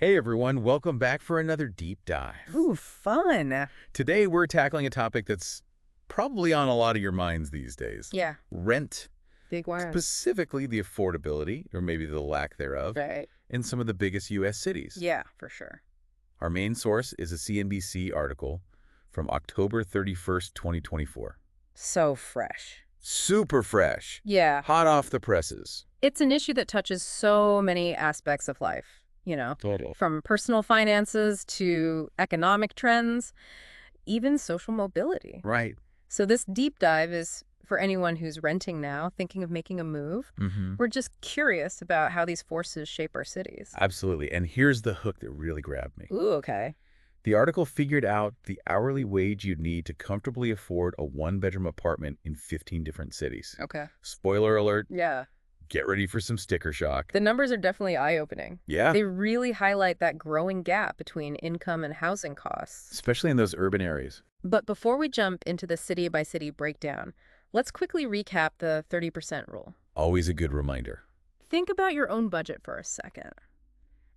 Hey everyone, welcome back for another deep dive. Ooh, fun. Today we're tackling a topic that's probably on a lot of your minds these days. Yeah, Rent, big one. specifically the affordability, or maybe the lack thereof, Right. in some of the biggest U.S. cities. Yeah, for sure. Our main source is a CNBC article from October 31st, 2024. So fresh. Super fresh, Yeah. hot off the presses. It's an issue that touches so many aspects of life, Total. from personal finances to economic trends, even social mobility. Right. So this deep dive is for anyone who's renting now, thinking of making a move. We're just curious about how these forces shape our cities. Absolutely. And here's the hook that really grabbed me. Ooh, okay. The article figured out the hourly wage you'd need to comfortably afford a one-bedroom apartment in 15 different cities. Okay. Spoiler alert, Yeah. get ready for some sticker shock. The numbers are definitely eye-opening. Yeah, They really highlight that growing gap between income and housing costs. especially in those urban areas. But before we jump into the city-by-city breakdown, let's quickly recap the 30% rule. Always a good reminder. Think about your own budget for a second.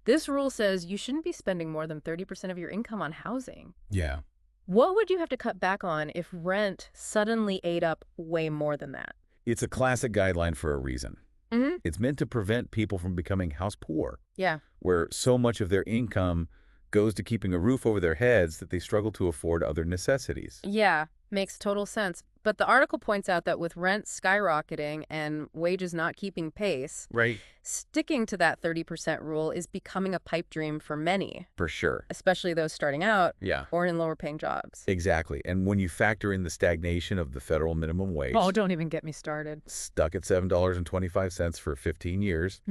This rule says you shouldn't be spending more than 30% of your income on housing. Yeah. What would you have to cut back on if rent suddenly ate up way more than that? It's a classic guideline for a reason. Mm-hmm. It's meant to prevent people from becoming house poor, Yeah. where so much of their income goes to keeping a roof over their heads that they struggle to afford other necessities. Yeah, makes total sense. But the article points out that with rent skyrocketing and wages not keeping pace, Right. sticking to that 30% rule is becoming a pipe dream for many, For sure. especially those starting out Yeah. or in lower paying jobs. Exactly. And when you factor in the stagnation of the federal minimum wage, Oh, don't even get me started. stuck at $7.25 for 15 years,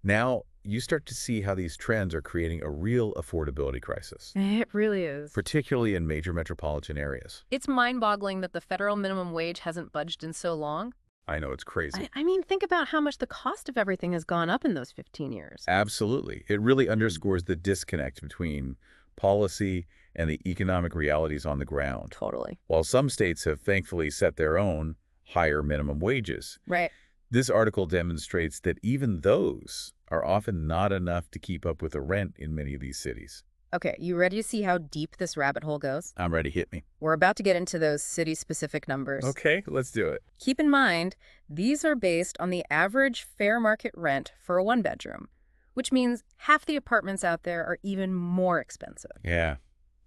now you start to see how these trends are creating a real affordability crisis, It really is. particularly in major metropolitan areas. It's mind-boggling that the federal minimum wage hasn't budged in so long. I know it's crazy. I mean, think about how much the cost of everything has gone up in those 15 years. Absolutely. It really underscores the disconnect between policy and the economic realities on the ground. Totally. While some states have thankfully set their own higher minimum wages, Right. this article demonstrates that even those are often not enough to keep up with the rent in many of these cities. Okay, you ready to see how deep this rabbit hole goes? I'm ready, hit me. We're about to get into those city-specific numbers. Okay, let's do it. Keep in mind, these are based on the average fair market rent for a one-bedroom, which means half the apartments out there are even more expensive. Yeah,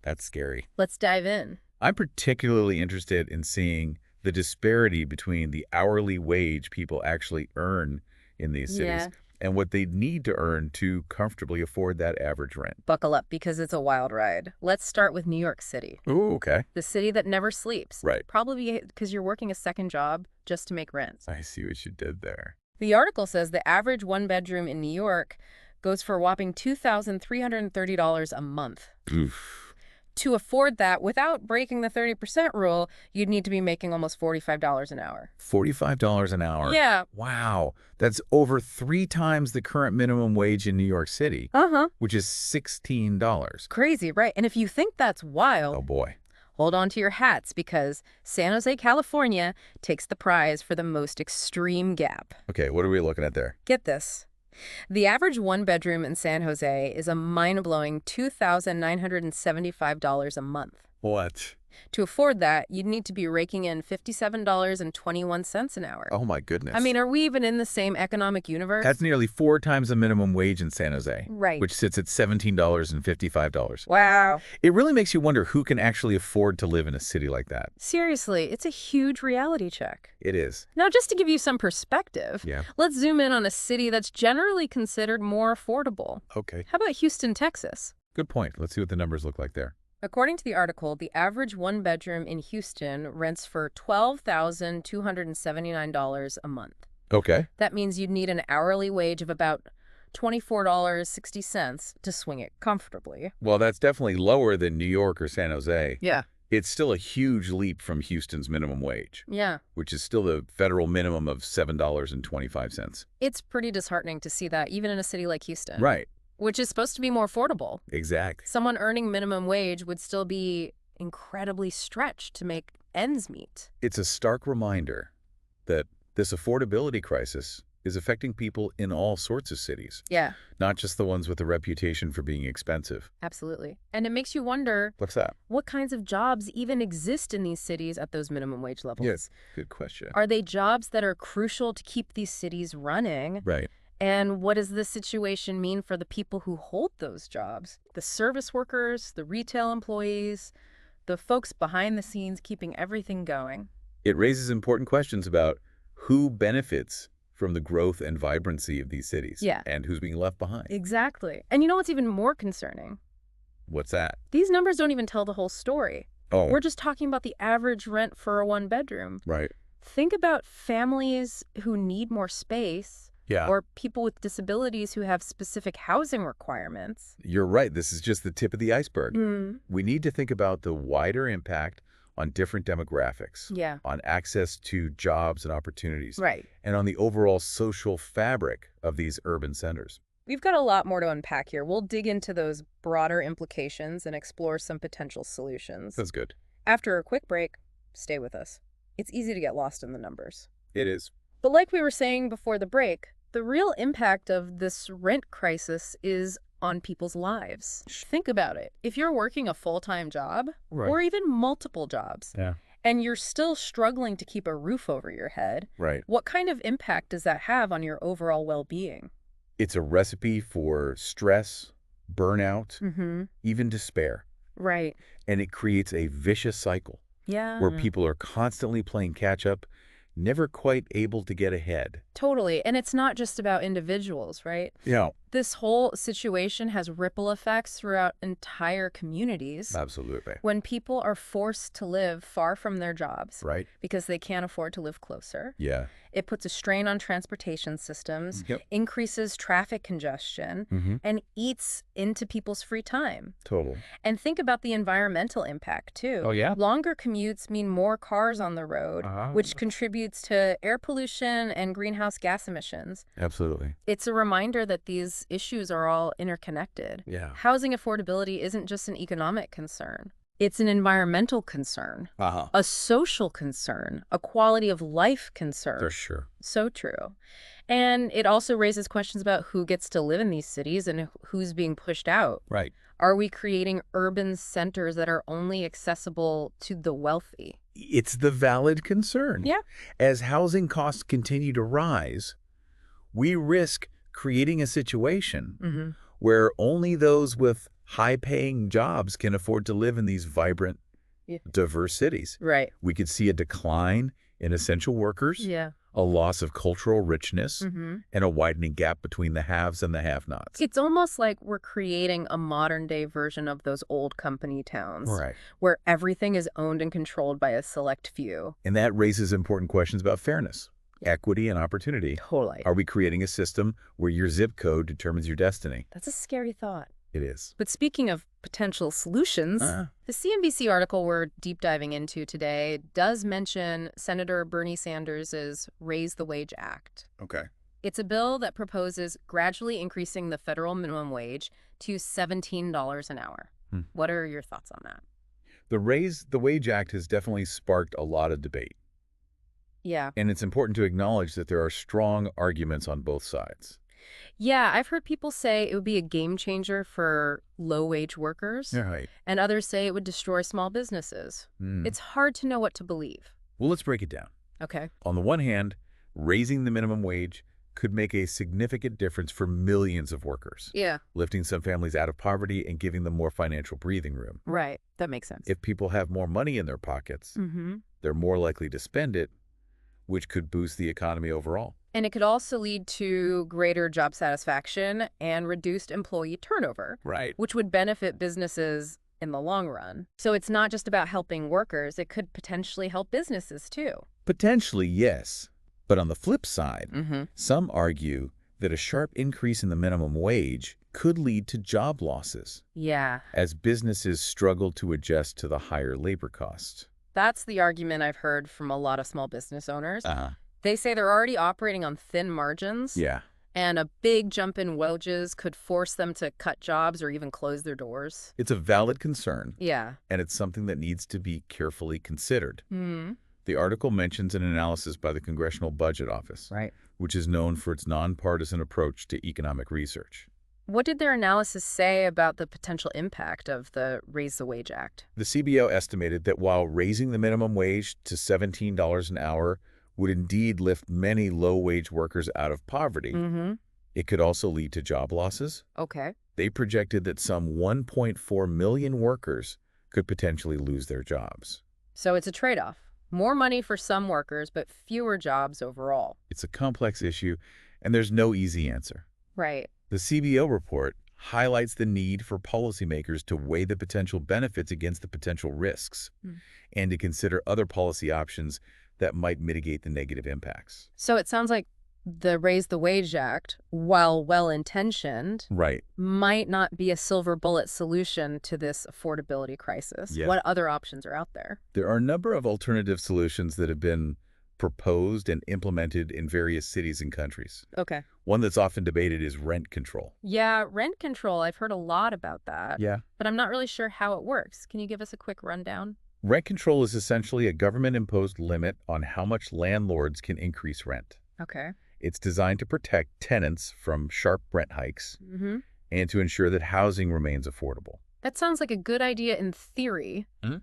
that's scary. Let's dive in. I'm particularly interested in seeing the disparity between the hourly wage people actually earn in these cities Yeah. and what they need to earn to comfortably afford that average rent. Buckle up because it's a wild ride. Let's start with New York City, Ooh, okay. the city that never sleeps. Right. Probably because you're working a second job just to make rent. I see what you did there. The article says the average one-bedroom in New York goes for a whopping $2,330 a month. Oof. To afford that without breaking the 30% rule, you'd need to be making almost $45 an hour. $45 an hour. Yeah. Wow. That's over 3 times the current minimum wage in New York City, Uh-huh. which is $16. Crazy, right? And if you think that's wild, Oh, boy. hold on to your hats because San Jose, California takes the prize for the most extreme gap. Okay, what are we looking at there? Get this. The average one-bedroom in San Jose is a mind-blowing $2,975 a month. What? To afford that, you'd need to be raking in $57.21 an hour. Oh, my goodness. I mean, are we even in the same economic universe? That's nearly 4 times the minimum wage in San Jose, right. which sits at $17.55. Wow. It really makes you wonder who can actually afford to live in a city like that. Seriously, it's a huge reality check. It is. Now, just to give you some perspective, Yeah. let's zoom in on a city that's generally considered more affordable. Okay. How about Houston, Texas? Good point. Let's see what the numbers look like there. According to the article, the average one-bedroom in Houston rents for $12,279 a month. Okay. That means you'd need an hourly wage of about $24.60 to swing it comfortably. Well, that's definitely lower than New York or San Jose. Yeah. It's still a huge leap from Houston's minimum wage, Yeah. which is still the federal minimum of $7.25. It's pretty disheartening to see that, even in a city like Houston. Right. Which is supposed to be more affordable. Exactly. Someone earning minimum wage would still be incredibly stretched to make ends meet. It's a stark reminder that this affordability crisis is affecting people in all sorts of cities, Yeah, not just the ones with a reputation for being expensive. absolutely. And it makes you wonder What's that? what kinds of jobs even exist in these cities at those minimum wage Yeah, levels. good question. Are they jobs that are crucial to keep these cities running? Right. And what does this situation mean for the people who hold those jobs? The service workers, the retail employees, the folks behind the scenes keeping everything going. It raises important questions about who benefits from the growth and vibrancy of these cities Yeah, and who's being left behind. exactly. And you know what's even more concerning? What's that? These numbers don't even tell the whole story. Oh, We're just talking about the average rent for a one-bedroom. right. Think about families who need more space Yeah. or people with disabilities who have specific housing requirements. You're right. This is just the tip of the iceberg. Mm. We need to think about the wider impact on different demographics, Yeah, on access to jobs and opportunities, right. and on the overall social fabric of these urban centers. We've got a lot more to unpack here. We'll dig into those broader implications and explore some potential solutions. That's good. After a quick break, stay with us. It's easy to get lost in the numbers. It is. But like we were saying before the break, the real impact of this rent crisis is on people's lives. Think about it. If you're working a full-time job, Right. or even multiple jobs, Yeah. and you're still struggling to keep a roof over your head, Right. what kind of impact does that have on your overall well-being? It's a recipe for stress, burnout, Mm-hmm. even despair. Right. And it creates a vicious cycle Yeah. where people are constantly playing catch up, never quite able to get ahead. Totally. And it's not just about individuals, right? Yeah, This whole situation has ripple effects throughout entire communities. absolutely. When people are forced to live far from their jobs Right? because they can't afford to live closer, Yeah. it puts a strain on transportation systems, Yep. increases traffic congestion, Mm-hmm. and eats into people's free time. Total. And think about the environmental impact, too. Oh, yeah? Longer commutes mean more cars on the road, which contributes to air pollution and greenhouse gas emissions. Absolutely. It's a reminder that these issues are all interconnected. Yeah. Housing affordability isn't just an economic concern. It's an environmental concern, Uh-huh. a social concern, a quality of life concern. For sure. So true. And it also raises questions about who gets to live in these cities and who's being pushed out. Right. Are we creating urban centers that are only accessible to the wealthy? It's the valid concern. Yeah. As housing costs continue to rise, we risk creating a situation Mm-hmm. where only those with high-paying jobs can afford to live in these vibrant, Yeah. diverse cities. Right. We could see a decline in essential workers, Yeah. a loss of cultural richness, Mm-hmm. and a widening gap between the haves and the have-nots. It's almost like we're creating a modern-day version of those old company towns, Right. where everything is owned and controlled by a select few. And that raises important questions about fairness, equity, and opportunity. Totally. Are we creating a system where your zip code determines your destiny? That's a scary thought. It is. But speaking of potential solutions, the CNBC article we're deep diving into today does mention Senator Bernie Sanders' Raise the Wage Act. Okay. It's a bill that proposes gradually increasing the federal minimum wage to $17 an hour. What are your thoughts on that? The Raise the Wage Act has definitely sparked a lot of debate. Yeah. And it's important to acknowledge that there are strong arguments on both sides. Yeah, I've heard people say it would be a game changer for low-wage workers, Right. and others say it would destroy small businesses. It's hard to know what to believe. Well, let's break it down. Okay. On the one hand, raising the minimum wage could make a significant difference for millions of workers, Yeah. lifting some families out of poverty and giving them more financial breathing room. Right. That makes sense. If people have more money in their pockets, Mm-hmm. they're more likely to spend it, which could boost the economy overall. And it could also lead to greater job satisfaction and reduced employee turnover, Right. which would benefit businesses in the long run. So it's not just about helping workers, it could potentially help businesses too. Potentially, yes. But on the flip side, Mm-hmm. some argue that a sharp increase in the minimum wage could lead to job losses Yeah, as businesses struggle to adjust to the higher labor costs. that's the argument I've heard from a lot of small business owners. Uh-huh. They say they're already operating on thin margins. Yeah. And a big jump in wages could force them to cut jobs or even close their doors. It's a valid concern, Yeah. and it's something that needs to be carefully considered. Hmm. The article mentions an analysis by the Congressional Budget Office, Right. which is known for its nonpartisan approach to economic research. What did their analysis say about the potential impact of the Raise the Wage Act? The CBO estimated that while raising the minimum wage to $17 an hour would indeed lift many low-wage workers out of poverty, Mm-hmm. it could also lead to job losses. Okay. They projected that some 1.4 million workers could potentially lose their jobs. So it's a trade-off. More money for some workers, but fewer jobs overall. It's a complex issue, and there's no easy answer. Right. The CBO report highlights the need for policymakers to weigh the potential benefits against the potential risks and to consider other policy options that might mitigate the negative impacts. So it sounds like the Raise the Wage Act, while well-intentioned, Right. might not be a silver bullet solution to this affordability crisis. Yeah. What other options are out there? There are a number of alternative solutions that have been proposed and implemented in various cities and countries. Okay. One that's often debated is rent control. Yeah, rent control. I've heard a lot about that. Yeah. But I'm not really sure how it works. Can you give us a quick rundown? Rent control is essentially a government-imposed limit on how much landlords can increase rent. Okay. It's designed to protect tenants from sharp rent hikes Mm-hmm. and to ensure that housing remains affordable. That sounds like a good idea in theory. Mhm.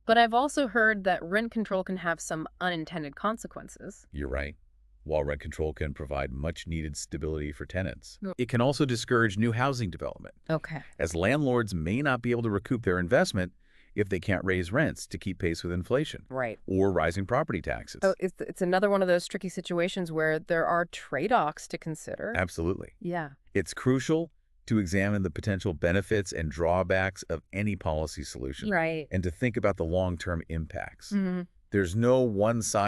But I've also heard that rent control can have some unintended consequences. You're right. While rent control can provide much-needed stability for tenants, Mm. it can also discourage new housing development, Okay. as landlords may not be able to recoup their investment if they can't raise rents to keep pace with inflation Right. or rising property taxes. Oh, it's another one of those tricky situations where there are trade-offs to consider. Absolutely. Yeah. It's crucial to examine the potential benefits and drawbacks of any policy solution Right. and to think about the long-term impacts. Mm-hmm. There's no one size